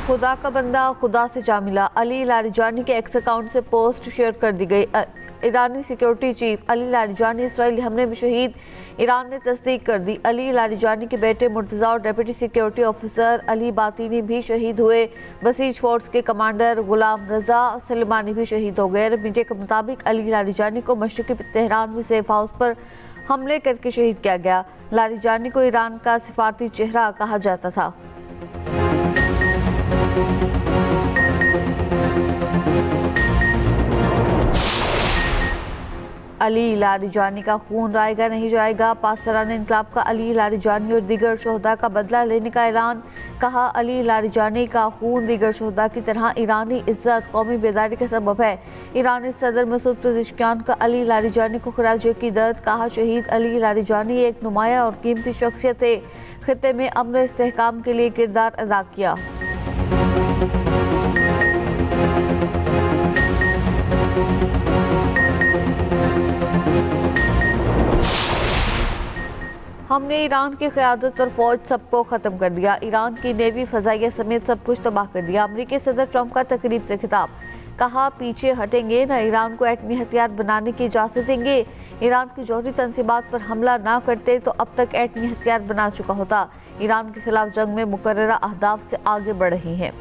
खुदा का बंदा खुदा से जा मिला। अली लारिजानी के एक्स अकाउंट से पोस्ट शेयर कर दी गई। ईरानी सिक्योरिटी चीफ अली लारिजानी इसराइली हमले में शहीद, ईरान ने तस्दीक कर दी। अली लारिजानी के बेटे मुर्तज़ा और डिप्टी सिक्योरिटी ऑफिसर अली बातिनी भी शहीद हुए। बसीज फोर्स के कमांडर गुलाम रजा सलेमानी भी शहीद हो गए। अरब मीडिया के मुताबिक अली लारिजानी को मशरक़ी तेहरान में सेफ हाउस पर हमले करके शहीद किया गया। लारिजानी को ईरान का सिफारती चेहरा कहा जाता था। अली लारिजानी का खून रायगा नहीं जाएगा। पासरान इनकलाब का अली लारिजानी और दीगर शोहदा का बदला लेने का ऐलान। कहा, अली लारिजानी का खून दीगर शोहदा की तरह ईरानी इज्जत कौमी बेदारी का सबब है। ईरानी सदर मसूद पेज़ेश्कियान का अली लारिजानी को खराज अक़ीदत। कहा, शहीद अली लारिजानी एक नुमाया और कीमती शख्सियत थे। खित्ते में अमन इस्तेहकाम के लिए किरदार अदा किया। हमने ईरान की क़यादत और फौज सबको ख़त्म कर दिया। ईरान की नेवी फ़ज़ाइया समेत सब कुछ तबाह कर दिया। अमरीकी सदर ट्रंप का तकरीब से खिताब। कहा, पीछे हटेंगे न ईरान को एटमी हथियार बनाने की इजाज़त देंगे। ईरान की जौहरी तंसीबात पर हमला ना करते तो अब तक एटमी हथियार बना चुका होता। ईरान के खिलाफ जंग में मुकर्ररा अहदाफ से आगे बढ़ रही हैं।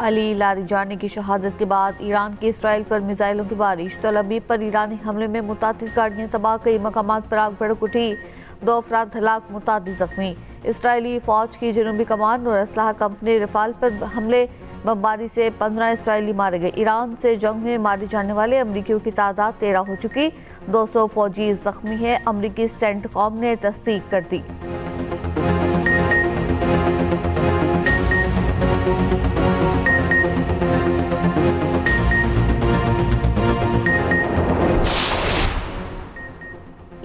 अली लारिजानी की शहादत के बाद ईरान की इसराइल पर मिसाइलों की बारिश। तल अवीव पर ईरानी हमले में मुतादिद गाड़ियाँ तबाह, कई मकामात पर आग भड़क उठी। 2 अफराद हलाक, मुतादिद जख्मी। इसराइली फ़ौज की जनूबी कमान और असलाह कंपनी रफाल पर हमले बमबारी से 15 इसराइली मारे गए। ईरान से जंग में मारे जाने वाले अमरीकियों की तादाद 13 हो चुकी। 200 फौजी जख्मी है। अमरीकी सेंटकॉम ने तस्दीक कर दी।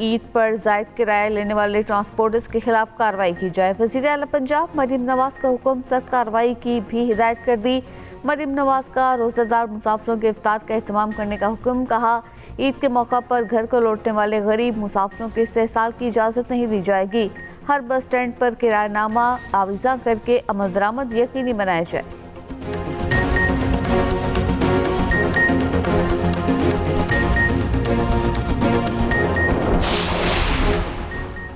ईद पर जायद किराया लेने वाले ट्रांसपोर्टर्स के खिलाफ कार्रवाई की जाए। वज़ीर आला पंजाब मरीम नवाज का हुक्म, सख्त कार्रवाई की भी हिदायत कर दी। मरीम नवाज का रोज़ेदार मुसाफिरों के इफ्तार का एहतमाम करने का हुक्म। कहा, ईद के मौका पर घर को लौटने वाले गरीब मुसाफिरों के इस्तेहसाल की इजाज़त नहीं दी जाएगी। हर बस स्टैंड पर किरायानामा आविज़ा करके अमल दरामद यकीनी बनाया जाए।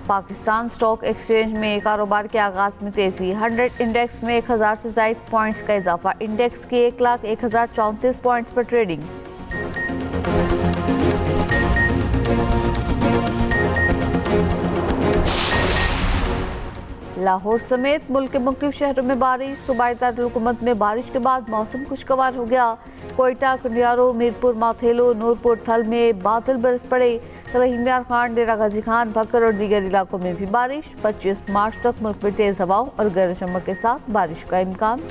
पाकिस्तान स्टॉक एक्सचेंज में कारोबार के आगाज में तेजी। 100 इंडेक्स में 1000 से ज़ायद पॉइंट्स का इजाफा। इंडेक्स की 1,01,034 पॉइंट्स पर ट्रेडिंग। लाहौर समेत मुल्क के मुख्तलिफ शहरों में बारिश। सूबाई दारुल-हुकूमत में बारिश के बाद मौसम खुशगवार हो गया। कोयटा, कुंडियारो, मीरपुर, माथेलो, नूरपुर, थल में बादल बरस पड़े। रहीम यार खान, डेरा गाजी खान, भक्कर और दीगर इलाकों में भी बारिश। 25 मार्च तक मुल्क में तेज हवाओं और गरज चमक के साथ बारिश का इम्कान।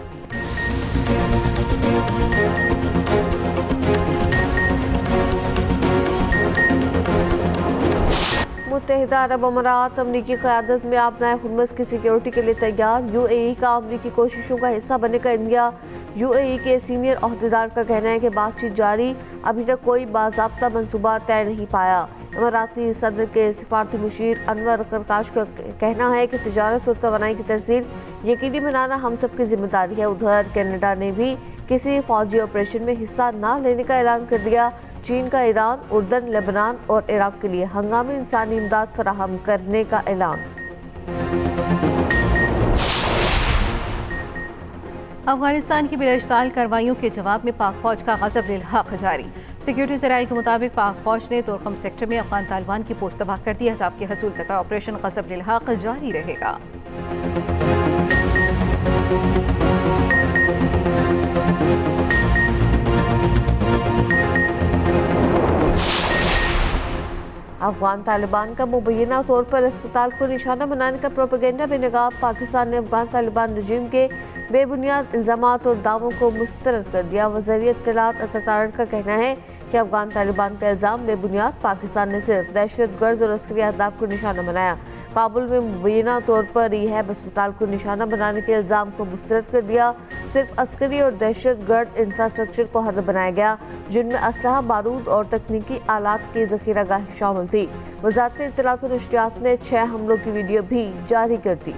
मुत्तहिदा अरब अमारात अमरीकी क़यादत में अपना हुर्मुज़ की सिक्योरिटी के लिए तैयार। यूएई का अमरीकी कोशिशों का हिस्सा बनने का इंडिया। यूएई के सीनियर अहदेदार का कहना है कि बातचीत जारी, अभी तक कोई बाज़ाब्ता मंसूबा तय नहीं पाया। इमाराती सदर के सिफारती मुशीर अनवर करकाश का कहना है कि तिजारत और तवानाई की तरसील यकीनी बनाना हम सब की जिम्मेदारी है। उधर कनाडा ने भी किसी फौजी ऑपरेशन में हिस्सा न लेने का ऐलान कर दिया। चीन का ईरान, उर्दन, लेबनान और इराक के लिए हंगामी इंसानी इमदाद फराहम करने का ऐलान। अफगानिस्तान की बिलाइश्ताल कार्रवाइयों के जवाब में पाक फौज का गज़ब लिल हक़ जारी। सिक्योरिटी ज़राए के मुताबिक पाक फौज ने तोरखम सेक्टर में अफगान तालिबान की पोस्ट तबाह कर दी। अहदाफ के हसूल तक ऑपरेशन गज़ब लिल हक़ जारी रहेगा। अफगान तालिबान का मुबैना तौर पर अस्पताल को निशाना बनाने का प्रोपेगेंडा बेनकाब। पाकिस्तान ने अफगान तालिबान रजीम के बेबुनियाद इल्जामात और दावों को मुस्तरद कर दिया। वज़ीर इत्तलात अता का कहना है कि अफगान तालिबान का इल्ज़ाम बेबुनियाद। पाकिस्तान ने सिर्फ दहशतगर्द और अस्करी अहदाफ को निशाना बनाया। काबुल में मुबैना तौर पर रिहैब अस्पताल को निशाना बनाने के इल्ज़ाम को मुस्तरद कर दिया। सिर्फ अस्करी और दहशतगर्द इंफ्रास्ट्रक्चर को हद बनाया गया, जिनमें असलहा, बारूद और तकनीकी आलात की ज़ख़ीरागाह शामिल थी। वज़ारत इत्तलात और नशरियात ने 6 हमलों की वीडियो भी जारी कर दी।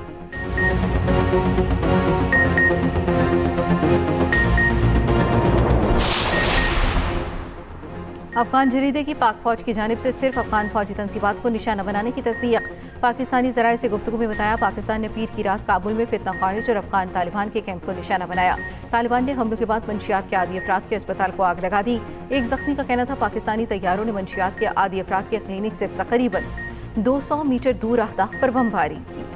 अफगान जरीदे की पाक फौज की जानिब से सिर्फ अफगान फौजी तंसीबात को निशाना बनाने की तस्दीक। पाकिस्तानी ज़राए से गुफ्तगू में बताया, पाकिस्तान ने पीर की रात काबुल में फितना खारिज और अफगान तालिबान के कैंप को निशाना बनाया। तालिबान ने हमलों के बाद मंशियात के आदी अफराद के अस्पताल को आग लगा दी। एक जख्मी का कहना था पाकिस्तानी तैयारों ने मंशियात के आदी अफराद के क्लिनिक से तकरीबन 200 मीटर दूर अहदाफ पर बमबारी की।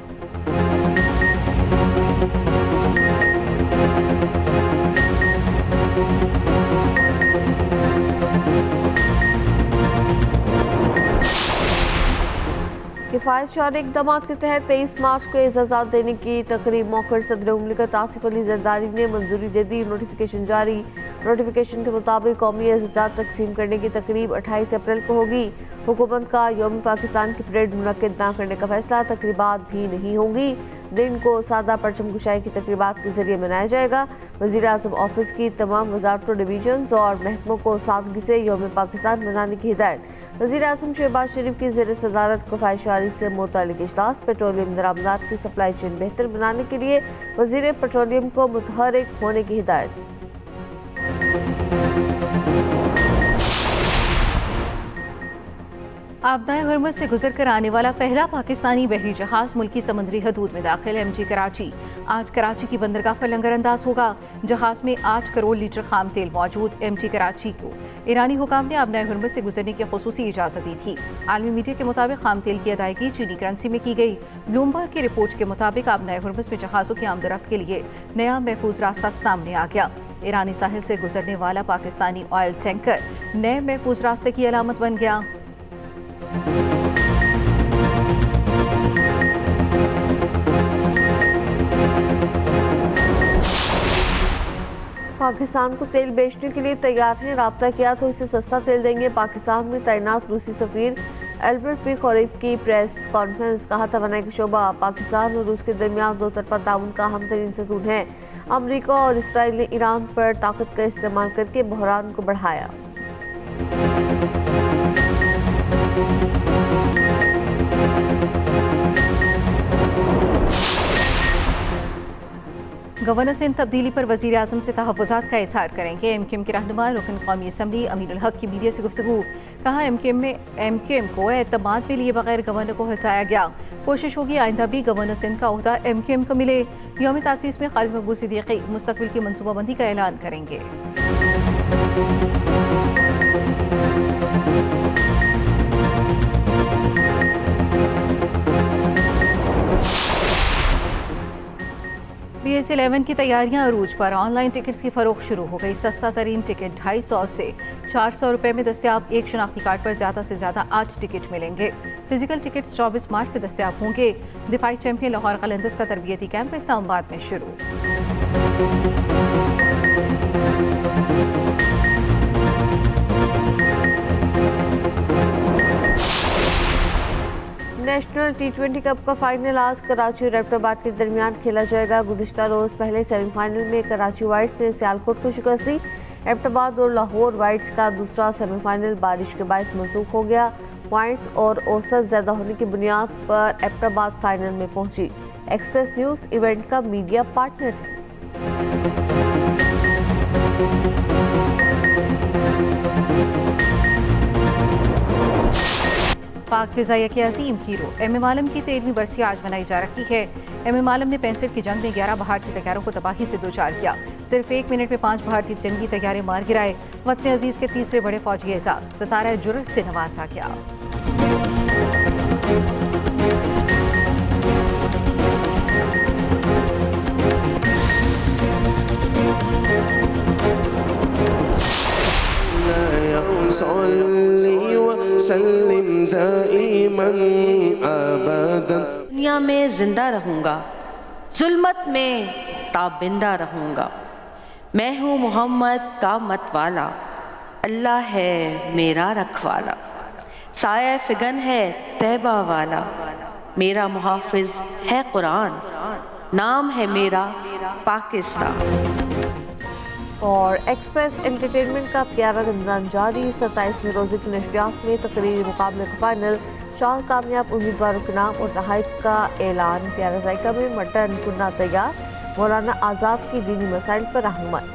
किफ़ायतशार इक़दाम के तहत 23 मार्च को एजाज़ात देने की तकरीब मौखर सदर मुमलिकत आसिफ अली ज़रदारी ने मंजूरी दे दी। नोटिफिकेशन जारी। नोटिफिकेशन के मुताबिक कौमी एजाज़ात तकसीम करने की तकरीब 28 अप्रैल को होगी। हुकूमत का यौम पाकिस्तान की परेड मुनक्किद न करने का फैसला। तकरीबात भी नहीं होंगी। दिन को सादा परचम कुशाई की तकरीबात के जरिए मनाया जाएगा। वज़ीर आज़म ऑफिस की तमाम वजारतों, डिवीजन और महकमों को सादगी से यौम पाकिस्तान मनाने की हिदायत। वज़ीर आज़म शहबाज शरीफ की ज़ेर सदारत किफ़ायतशारी से मुतल्लिक़ इजलास। पेट्रोलियम दरामदात की सप्लाई चेन बेहतर बनाने के लिए वज़ीर पेट्रोलियम को मुतहर्रिक होने की हिदायत। आपदाए हरमुज़ से गुजर कर आने वाला पहला पाकिस्तानी बहरी जहाज मुल्की समुद्री हदूद में दाखिल। MG कराची आज कराची की बंदरगाह पर लंगर अंदाज होगा। जहाज में 8 करोड़ लीटर खाम तेल मौजूद। MT कराची को ईरानी हुकाम ने आपदाए हरमुज़ से गुजरने की खुसूसी इजाज़त दी थी। आलमी मीडिया के मुताबिक खाम तेल की अदायगी चीनी करेंसी में की गई। ब्लूमबर्ग की रिपोर्ट के मुताबिक आपदाए हरमुज़ में जहाज़ों की आमदोरफ्त के लिए नया महफूज रास्ता सामने आ गया। ईरानी साहिल से गुजरने वाला पाकिस्तानी ऑयल टैंकर नए महफूज रास्ते की अलामत बन गया। पाकिस्तान को तेल बेचने के लिए तैयार हैं। राब्ता किया तो इसे सस्ता तेल देंगे। पाकिस्तान में तैनात रूसी सफीर एल्बर्ट पी खरीफ की प्रेस कॉन्फ्रेंस। कहा तवानाई का शोबा पाकिस्तान और रूस के दरमियान दो तरफा ताउन का अहम तरीन सतून है। अमरीका और इसराइल ने ईरान पर ताकत का इस्तेमाल करके बहरान को बढ़ाया। गवर्नर सिंध तब्दीली पर वज़ीर आज़म से तहफ़्फ़ुज़ात का इज़हार करेंगे। MKM के रहनुमा रुकन कौमी असम्बली अमीनुल हक की मीडिया से गुफ्तगू। कहा MKM को एतमाद में लिए बगैर गवर्नर को हटाया गया। कोशिश होगी आइंदा भी गवर्नर सिंध का ओहदा MKM को मिले। यौम तासीस में खालिद मकबूल सिद्दीकी मुस्तक़बिल की मनसूबाबंदी का ऐलान करेंगे। BS 11 की तैयारियां अरूज पर। ऑनलाइन टिकट्स की फरोख्त शुरू हो गई। सस्ता तरीन टिकट 250 से 400 रुपए में दस्तियाब। एक शनाख्ती कार्ड पर ज़्यादा से ज़्यादा 8 टिकट मिलेंगे। फिजिकल टिकट्स 24 मार्च से दस्तियाब होंगे। दिफाई चैंपियन लाहौर कलंदर्स का तरबियती कैंप इस्लामाबाद में शुरू। नेशनल T20 कप का फाइनल आज कराची और एबटाबाद के दरमियान खेला जाएगा। गुज़िश्ता रोज़ पहले सेमीफाइनल में कराची वाइट्स ने सियालकोट को शिकस्त दी। एबटाबाद और लाहौर वाइट्स का दूसरा सेमीफाइनल बारिश के बायस मनसूख हो गया। पॉइंट्स और औसत ज़्यादा होने की बुनियाद पर एबटाबाद फाइनल में पहुंची। एक्सप्रेस न्यूज़ इवेंट का मीडिया पार्टनर है। पाक फ़िज़ाइया के अजीम हीरो MM आलम की 13वीं बरसी आज मनाई जा रही है। MM आलम ने 65 की जंग में 11 भारतीय तैयारों को तबाही से दोचार किया। सिर्फ 1 मिनट में 5 भारतीय जंगी तैयारे मार गिराए। वतन अजीज़ के तीसरे बड़े फौजी एजाज सितारा जुर्रत से नवाजा गया। वसल्लिम दाइमन अबदन। दुनिया में जिंदा रहूँगा, जुल्मत में ताबिंदा रहूँगा। मैं हूँ मोहम्मद का मतवाला, अल्लाह है मेरा रखवाला। साया फिगन है तैबा वाला, मेरा मुहाफिज है कुरान। नाम है मेरा पाकिस्तान। और एक्सप्रेस एंटरटेनमेंट का प्यारा रमजान जारी। 27वें रोज़े की नशरियात में तकरीरी मुकाबले का फाइनल, 4 कामयाब उम्मीदवारों के नाम और तहफ़ का ऐलान। प्यारा जायका में मटन कुन्ना तैयार, मौलाना आज़ाद की दीनी मसाइल पर रहनुमाई।